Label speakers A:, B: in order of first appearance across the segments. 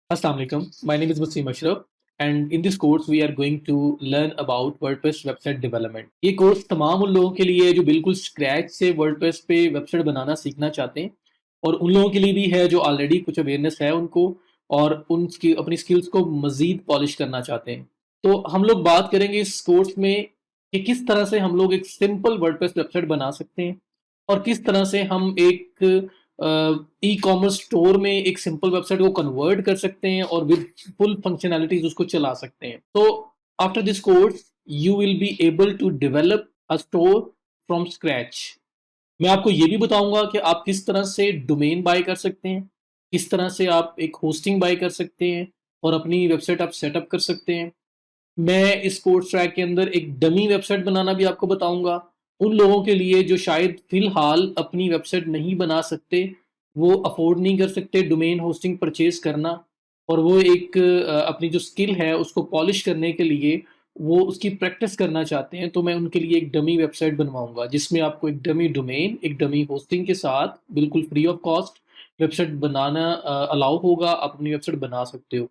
A: Assalamu alaikum. My name is Wasim Ashraf, and in this course we are going to learn about WordPress website development. ये course तमाम उन लोगों के लिए है जो बिल्कुल स्क्रैच से WordPress पे वेबसाइट बनाना सीखना चाहते हैं, और उन लोगों के लिए भी है जो ऑलरेडी कुछ अवेयरनेस है उनको, और उनकी अपनी स्किल्स को मज़ीद पॉलिश करना चाहते हैं। तो हम लोग बात करेंगे इस कोर्स में कि किस तरह से हम लोग एक सिंपल WordPress वेबसाइट बना सकते हैं, और किस तरह से हम एक ई कॉमर्स स्टोर में एक सिंपल वेबसाइट को कन्वर्ट कर सकते हैं और विद फुल फंक्शनैलिटीज उसको चला सकते हैं। तो after this course you will be able to develop a store from scratch. मैं आपको ये भी बताऊंगा कि आप किस तरह से डोमेन बाय कर सकते हैं, किस तरह से आप एक होस्टिंग बाय कर सकते हैं और अपनी वेबसाइट आप सेटअप कर सकते हैं। मैं इस कोर्स ट्रैक के अंदर एक डमी वेबसाइट बनाना भी आपको बताऊंगा, उन लोगों के लिए जो शायद फिलहाल अपनी वेबसाइट नहीं बना सकते, वो अफोर्ड नहीं कर सकते डोमेन होस्टिंग परचेज करना, और वो एक अपनी जो स्किल है उसको पॉलिश करने के लिए वो उसकी प्रैक्टिस करना चाहते हैं। तो मैं उनके लिए एक डमी वेबसाइट बनवाऊंगा जिसमें आपको एक डमी डोमेन, एक डमी होस्टिंग के साथ बिल्कुल free of cost website banana allow होगा। आप अपनी वेबसाइट बना सकते हो।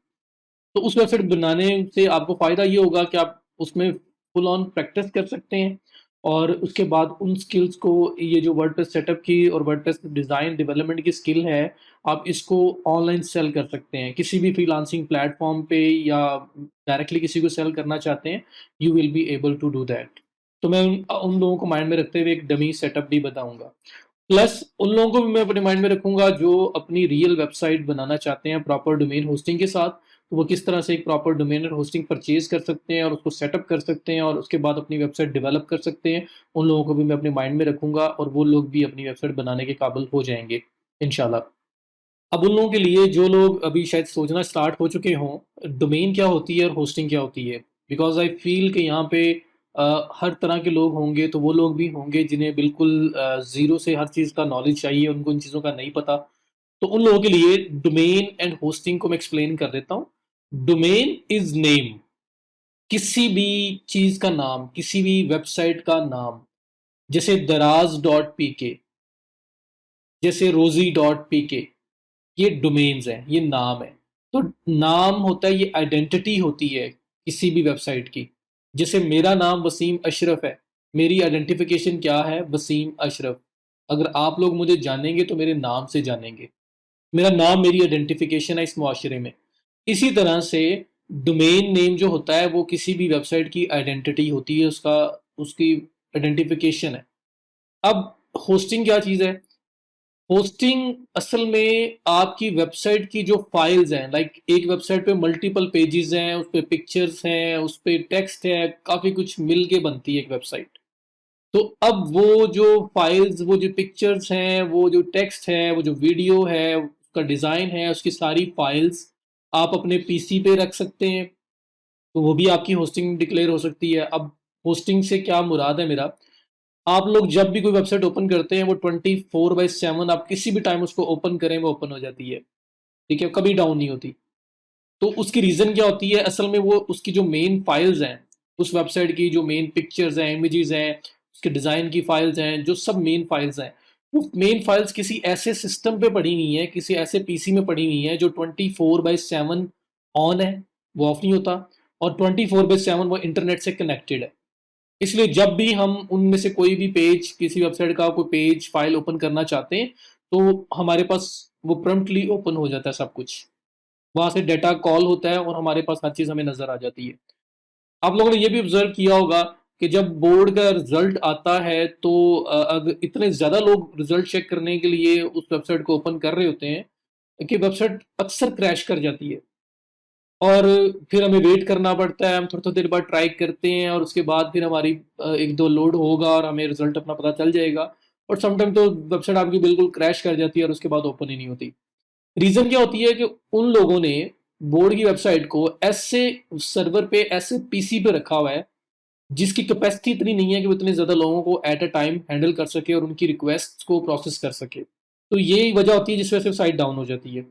A: तो उस वेबसाइट बनाने से आपको फ़ायदा ये होगा कि आप उसमें फुल ऑन प्रैक्टिस कर सकते हैं, और उसके बाद उन स्किल्स को, ये जो वर्डप्रेस सेटअप की और वर्डप्रेस डिज़ाइन डेवलपमेंट की स्किल है, आप इसको ऑनलाइन सेल कर सकते हैं किसी भी फ्रीलांसिंग प्लेटफॉर्म पे, या डायरेक्टली किसी को सेल करना चाहते हैं, you will be able to do that. तो मैं उन लोगों को माइंड में रखते हुए एक डमी सेटअप भी बताऊंगा। प्लस उन लोगों को भी मैं अपने माइंड में रखूंगा जो अपनी रियल वेबसाइट बनाना चाहते हैं प्रॉपर डोमेन होस्टिंग के साथ, तो वो किस तरह से एक प्रॉपर डोमेन और होस्टिंग परचेज कर सकते हैं और उसको सेटअप कर सकते हैं और उसके बाद अपनी वेबसाइट डेवलप कर सकते हैं। उन लोगों को भी मैं अपने माइंड में रखूंगा और वो लोग भी अपनी वेबसाइट बनाने के काबिल हो जाएंगे इंशाल्लाह। अब उन लोगों के लिए जो लोग अभी शायद सोचना स्टार्ट हो चुके हों डोमेन क्या होती है और होस्टिंग क्या होती है, बिकॉज आई फील कि यहाँ पे हर तरह के लोग होंगे, तो वो लोग भी होंगे जिन्हें बिल्कुल ज़ीरो से हर चीज़ का नॉलेज चाहिए, उनको इन चीज़ों का नहीं पता। तो उन लोगों के लिए डोमेन एंड होस्टिंग को मैं एक्सप्लेन कर देता हूँ। डोमेन इज नेम, किसी भी चीज का नाम, किसी भी वेबसाइट का नाम, जैसे दराज डॉट पी के, जैसे रोजी डॉट पी के, ये डोमेन्स हैं, ये नाम है। तो नाम होता है, ये आइडेंटिटी होती है किसी भी वेबसाइट की। जैसे मेरा नाम वसीम अशरफ है, मेरी आइडेंटिफिकेशन क्या है? वसीम अशरफ। अगर आप लोग मुझे जानेंगे तो मेरे नाम से जानेंगे, मेरा नाम मेरी आइडेंटिफिकेशन है इस मुआशरे में। इसी तरह से डोमेन नेम जो होता है वो किसी भी वेबसाइट की आइडेंटिटी होती है, उसका उसकी आइडेंटिफिकेशन है। अब होस्टिंग क्या चीज़ है? होस्टिंग असल में आपकी वेबसाइट की जो फाइल्स हैं, लाइक एक वेबसाइट पे मल्टीपल पेजेस हैं, उस पे पिक्चर्स हैं, उस पे टेक्स्ट है, काफ़ी कुछ मिल के बनती है एक वेबसाइट। तो अब वो जो फाइल्स, वो जो पिक्चर्स हैं, वो जो टेक्स्ट है, वो जो वीडियो है, उसका डिज़ाइन है, उसकी सारी फाइल्स आप अपने पीसी पे रख सकते हैं। तो वो भी आपकी होस्टिंग डिक्लेयर हो सकती है। अब होस्टिंग से क्या मुराद है मेरा? आप लोग जब भी कोई वेबसाइट ओपन करते हैं वो 24/7, आप किसी भी टाइम उसको ओपन करें वो ओपन हो जाती है, ठीक है, कभी डाउन नहीं होती। तो उसकी रीज़न क्या होती है? असल में वो उसकी जो मेन फाइल्स हैं, उस वेबसाइट की जो मेन पिक्चर्स हैं, इमेजेस हैं, उसके डिज़ाइन की फाइल्स हैं, जो सब मेन फाइल्स हैं, वो मेन फाइल्स किसी ऐसे सिस्टम पे पड़ी हुई हैं, किसी ऐसे पीसी में पड़ी हुई हैं जो 24/7 ऑन है, वो ऑफ नहीं होता, और 24/7 वो इंटरनेट से कनेक्टेड है। इसलिए जब भी हम उनमें से कोई भी पेज, किसी वेबसाइट का कोई पेज फाइल ओपन करना चाहते हैं, तो हमारे पास वो प्रॉम्प्टली ओपन हो जाता है सब कुछ। वहाँ से डेटा कॉल होता है और हमारे पास हर चीज़ हमें नज़र आ जाती है। आप लोगों ने ये भी ऑब्जर्व किया होगा कि जब बोर्ड का रिजल्ट आता है तो अगर इतने ज़्यादा लोग रिजल्ट चेक करने के लिए उस वेबसाइट को ओपन कर रहे होते हैं कि वेबसाइट अक्सर क्रैश कर जाती है, और फिर हमें वेट करना पड़ता है। हम थोड़ी थोड़ी देर बाद ट्राई करते हैं और उसके बाद फिर हमारी एक दो लोड होगा और हमें रिजल्ट अपना पता चल जाएगा। और समटाइम तो वेबसाइट आपकी बिल्कुल क्रैश कर जाती है और उसके बाद ओपन ही नहीं होती। रीज़न क्या होती है कि उन लोगों ने बोर्ड की वेबसाइट को ऐसे सर्वर पे, ऐसे पीसी पे रखा हुआ है जिसकी कैपेसिटी इतनी नहीं है कि वो इतने ज़्यादा लोगों को एट अ टाइम हैंडल कर सके और उनकी रिक्वेस्ट को प्रोसेस कर सके। तो ये वजह होती है जिस वजह से साइट डाउन हो जाती है।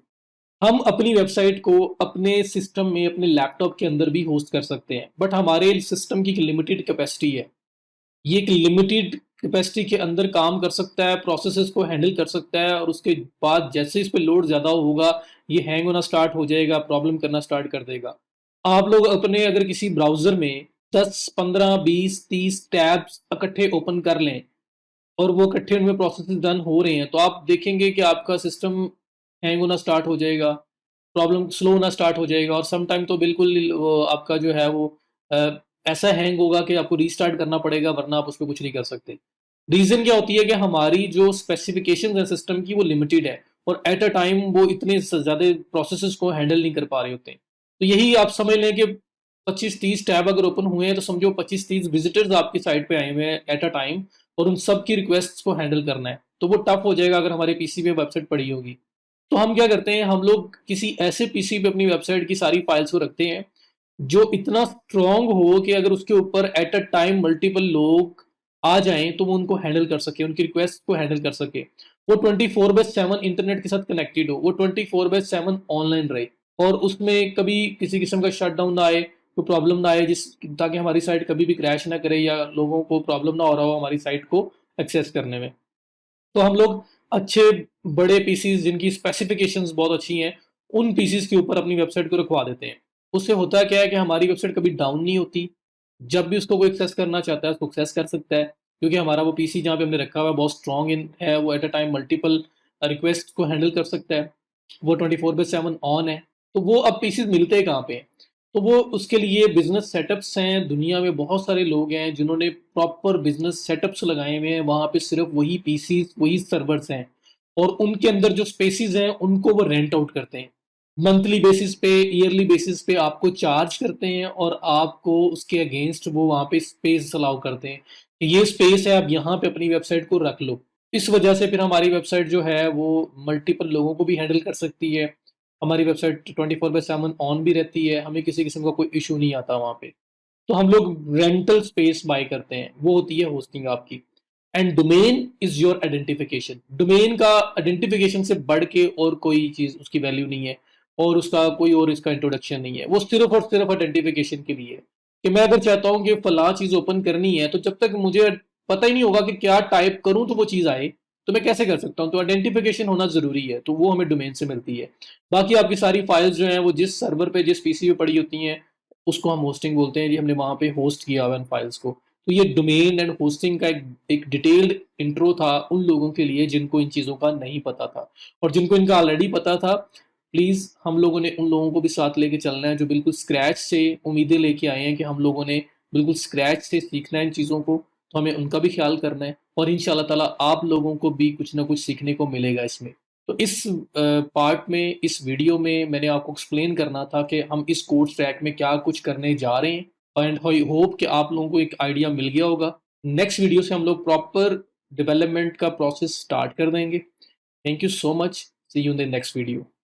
A: हम अपनी वेबसाइट को अपने सिस्टम में, अपने लैपटॉप के अंदर भी होस्ट कर सकते हैं, बट हमारे सिस्टम की एक लिमिटेड कैपेसिटी है। ये एक लिमिटेड कैपेसिटी के अंदर काम कर सकता है, प्रोसेसेस को हैंडल कर सकता है, और उसके बाद जैसे इस पे लोड ज़्यादा होगा, ये हैंग होना स्टार्ट हो जाएगा, प्रॉब्लम करना स्टार्ट कर देगा। आप लोग अपने अगर किसी ब्राउज़र में 10, 15, 20, 30 टैब्स इकट्ठे ओपन कर लें और वो इकट्ठे उनमें प्रोसेसेस रन हो रहे हैं, तो आप देखेंगे कि आपका सिस्टम हैंग होना स्टार्ट हो जाएगा, प्रॉब्लम स्लो होना स्टार्ट हो जाएगा, और सम टाइम तो बिल्कुल वो आपका जो है वो अ, ऐसा हैंग होगा कि आपको रीस्टार्ट करना पड़ेगा, वरना आप उसपे कुछ नहीं कर सकते। रीज़न क्या होती है कि हमारी जो स्पेसिफिकेशंस है सिस्टम की वो लिमिटेड है, और एट अ टाइम वो इतने ज़्यादा प्रोसेसेस को हैंडल नहीं कर पा रहे होते हैं। तो यही आप समझ लें कि 25-30 टैब अगर ओपन हुए हैं, तो समझो 25-30 विजिटर्स आपकी साइट पे आए हुए हैं एट अ टाइम, और उन सब की रिक्वेस्ट्स को हैंडल करना है, तो वो टफ हो जाएगा अगर हमारे पीसी पे वेबसाइट पड़ी होगी। तो हम क्या करते हैं, हम लोग किसी ऐसे पीसी पे अपनी वेबसाइट की सारी फाइल्स को रखते हैं जो इतना स्ट्रांग हो कि अगर उसके ऊपर एट अ टाइम मल्टीपल लोग आ जाएं तो वो उनको हैंडल कर सके, उनकी रिक्वेस्ट को हैंडल कर सके, वो 24/7 इंटरनेट के साथ कनेक्टेड हो, वो 24/7 ऑनलाइन रहे, और उसमें कभी किसी किस्म का शटडाउन ना आए, कोई प्रॉब्लम ना आए, जिस ताकि हमारी साइट कभी भी क्रैश ना करे या लोगों को प्रॉब्लम ना हो रहा हो हमारी साइट को एक्सेस करने में। तो हम लोग अच्छे बड़े पीसीज जिनकी स्पेसिफिकेशंस बहुत अच्छी हैं, उन पीसीज के ऊपर अपनी वेबसाइट को रखवा देते हैं। उससे होता क्या है कि हमारी वेबसाइट कभी डाउन नहीं होती, जब भी उसको कोई एक्सेस करना चाहता है उसको एक्सेस कर सकता है, क्योंकि हमारा वो पीसी जहाँ पे हमने रखा हुआ है बहुत स्ट्रॉन्ग इन है, वो at a time multiple request को हैंडल कर सकता है, वो 24/7 ऑन है। तो वो अब पीसीज मिलते हैं कहाँ पे हैं? तो वो उसके लिए बिजनेस सेटअप्स हैं, दुनिया में बहुत सारे लोग हैं जिन्होंने प्रॉपर बिजनेस सेटअप्स लगाए हुए हैं, वहाँ पे सिर्फ वही पीसीज वही सर्वर्स हैं, और उनके अंदर जो स्पेसिस हैं उनको वो रेंट आउट करते हैं, मंथली बेसिस पे, ईयरली बेसिस पे आपको चार्ज करते हैं, और आपको उसके अगेंस्ट वो वहाँ पे स्पेस अलाउ करते हैं कि ये स्पेस है, आप यहाँ पे अपनी वेबसाइट को रख लो। इस वजह से फिर हमारी वेबसाइट जो है वो मल्टीपल लोगों को भी हैंडल कर सकती है, हमारी वेबसाइट 24/7 ऑन भी रहती है, हमें किसी किस्म का कोई इशू नहीं आता वहाँ पे। तो हम लोग रेंटल स्पेस बाय करते हैं, वो होती है होस्टिंग आपकी। And domain is your identification, domain का आइडेंटिफिकेशन से बढ़ के और कोई चीज़ उसकी वैल्यू नहीं है, और उसका कोई और इसका इंट्रोडक्शन नहीं है, वो सिर्फ और सिर्फ आइडेंटिफिकेशन के लिए है कि मैं अगर चाहता हूँ कि फला चीज़ ओपन करनी है, तो जब तक मुझे पता ही नहीं होगा कि क्या टाइप करूँ तो वो चीज़ आए, तो मैं कैसे कर सकता हूँ? तो आइडेंटिफिकेशन होना ज़रूरी है, तो वो हमें डोमेन से मिलती है। बाकी आपकी सारी फाइल्स जो हैं वो जिस सर्वर पे जिस पीसी पे पड़ी होती हैं, उसको हम होस्टिंग बोलते हैं जी, हमने वहाँ पे होस्ट किया हुआ है उन फाइल्स को। तो ये डोमेन एंड होस्टिंग का एक डिटेल्ड इंट्रो था उन लोगों के लिए जिनको इन चीज़ों का नहीं पता था, और जिनको इनका ऑलरेडी पता था, प्लीज़ हम लोगों ने उन लोगों को भी साथ लेके चलना है जो बिल्कुल स्क्रैच से उम्मीदें लेके आए हैं कि हम लोगों ने बिल्कुल स्क्रैच से सीखना है इन चीज़ों को, तो हमें उनका भी ख्याल करना है, और इंशाल्लाह ताला आप लोगों को भी कुछ ना कुछ सीखने को मिलेगा इसमें। तो इस पार्ट में, इस वीडियो में मैंने आपको एक्सप्लेन करना था कि हम इस कोर्स ट्रैक में क्या कुछ करने जा रहे हैं, एंड आई होप कि आप लोगों को एक आइडिया मिल गया होगा। नेक्स्ट वीडियो से हम लोग प्रॉपर डेवलपमेंट का प्रोसेस स्टार्ट कर देंगे। Thank you so much, see you in the next video.